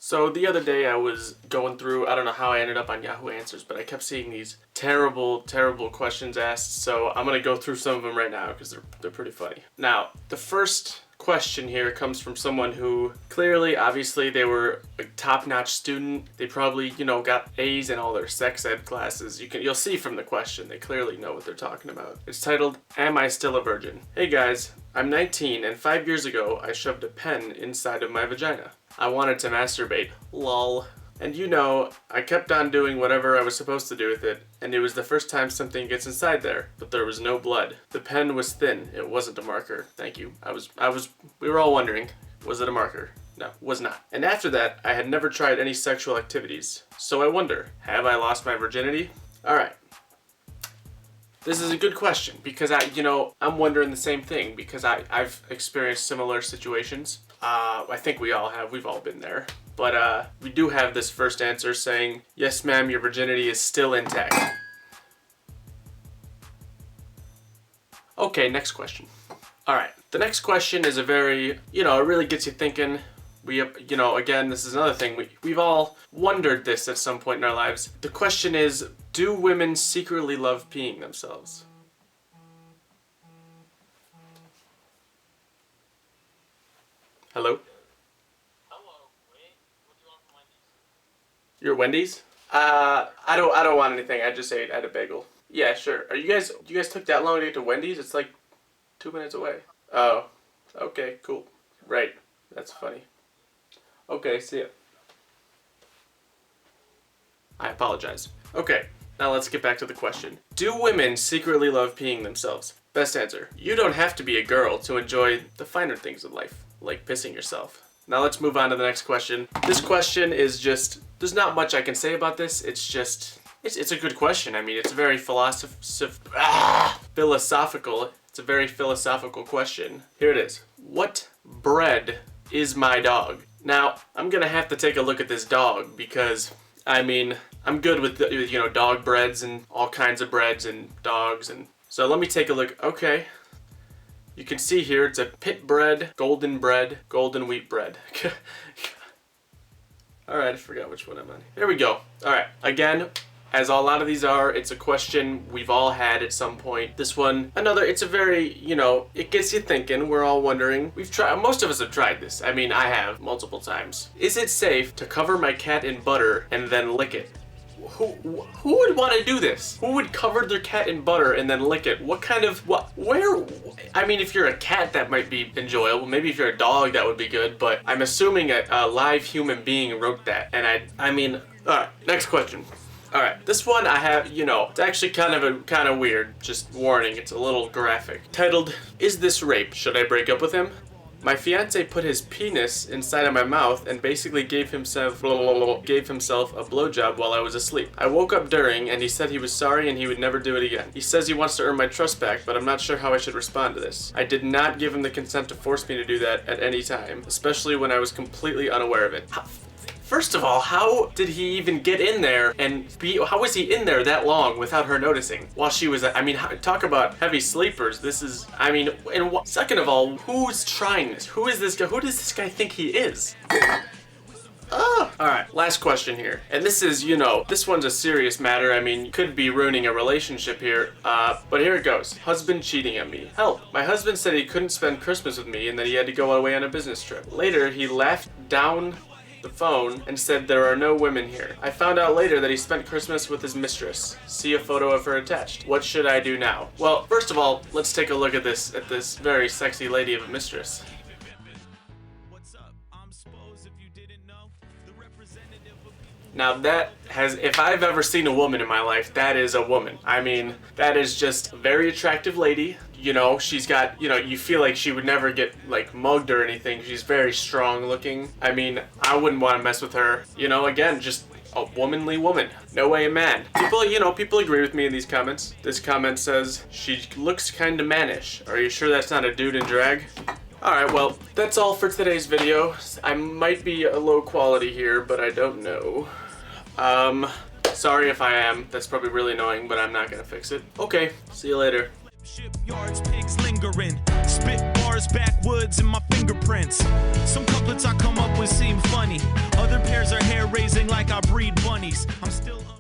So the other day I was going through, I don't know how I ended up on Yahoo Answers, but I kept seeing these terrible questions asked, so I'm going to go through some of them right now because they're pretty funny. Now, the first question here comes from someone who clearly, obviously, they were a top-notch student. They probably, got A's in all their sex ed classes. You'll see from the question, they clearly know what they're talking about. It's titled, "Am I Still a Virgin?" Hey guys, I'm 19 and 5 years ago I shoved a pen inside of my vagina. I wanted to masturbate. Lol. And I kept on doing whatever I was supposed to do with it, and it was the first time something gets inside there, but there was no blood. The pen was thin. It wasn't a marker. Thank you. We were all wondering, was it a marker? No, was not. And after that, I had never tried any sexual activities. So I wonder, have I lost my virginity? All right. This is a good question because I'm wondering the same thing because I've experienced similar situations. I think we all have. We've all been there. But we do have this first answer saying, "Yes, ma'am, your virginity is still intact." Okay, next question. All right, the next question is a very, it really gets you thinking. Again, this is another thing. We've all wondered this at some point in our lives. The question is, do women secretly love peeing themselves? Hello? Hello, wait. What do you want from Wendy's? You're Wendy's? I don't want anything. I just had a bagel. Yeah, sure. You guys took that long to get to Wendy's? It's like 2 minutes away. Oh, okay, cool. Right. That's funny. Okay, see ya. I apologize. Okay, now let's get back to the question. Do women secretly love peeing themselves? Best answer. You don't have to be a girl to enjoy the finer things in life, like pissing yourself. Now let's move on to the next question. This question is just, there's not much I can say about this. It's a good question. I mean, it's very philosophical. It's a very philosophical question. Here it is. What bread is my dog? Now, I'm gonna have to take a look at this dog because, I'm good with dog breads and all kinds of breads and dogs, and so let me take a look. Okay. You can see here, it's a pit bread, golden wheat bread. Alright, I forgot which one I'm on. There we go. Alright, again, as a lot of these are, it's a question we've all had at some point. This one, it's a very, it gets you thinking. We're all wondering. Most of us have tried this. I have multiple times. Is it safe to cover my cat in butter and then lick it? Who would want to do this? Who would cover their cat in butter and then lick it? If you're a cat, that might be enjoyable. Maybe if you're a dog, that would be good, but I'm assuming a live human being wrote that. And alright, next question. Alright, this one I have, it's actually kind of weird. Just warning, it's a little graphic. Titled, "Is this rape? Should I break up with him?" My fiance put his penis inside of my mouth and basically gave himself a blowjob while I was asleep. I woke up during and he said he was sorry and he would never do it again. He says he wants to earn my trust back, but I'm not sure how I should respond to this. I did not give him the consent to force me to do that at any time, especially when I was completely unaware of it. First of all, how did he even get in there how was he in there that long without her noticing while she was, talk about heavy sleepers. This is, second of all, who's trying this? Who is this guy? Who does this guy think he is? Alright, last question here. And this is, this one's a serious matter. Could be ruining a relationship here. But here it goes. Husband cheating on me. Help. My husband said he couldn't spend Christmas with me and that he had to go away on a business trip. Later, he laughed down the phone and said there are no women here. I found out later that he spent Christmas with his mistress. See a photo of her attached. What should I do now? Well, first of all, let's take a look at this very sexy lady of a mistress. Now if I've ever seen a woman in my life, that is a woman. That is just a very attractive lady. She's got, you feel like she would never get mugged or anything. She's very strong looking. I wouldn't want to mess with her. Again, just a womanly woman. No way a man. People agree with me in these comments. This comment says, she looks kinda mannish. Are you sure that's not a dude in drag? Alright, well, that's all for today's video. I might be a low quality here, but I don't know. Sorry if I am. That's probably really annoying, but I'm not gonna fix it. Okay, see you later. Shipyards, pigs lingering, spit bars, backwoods, and my fingerprints. Some couplets I come up with seem funny. Other like I breed bunnies. I'm still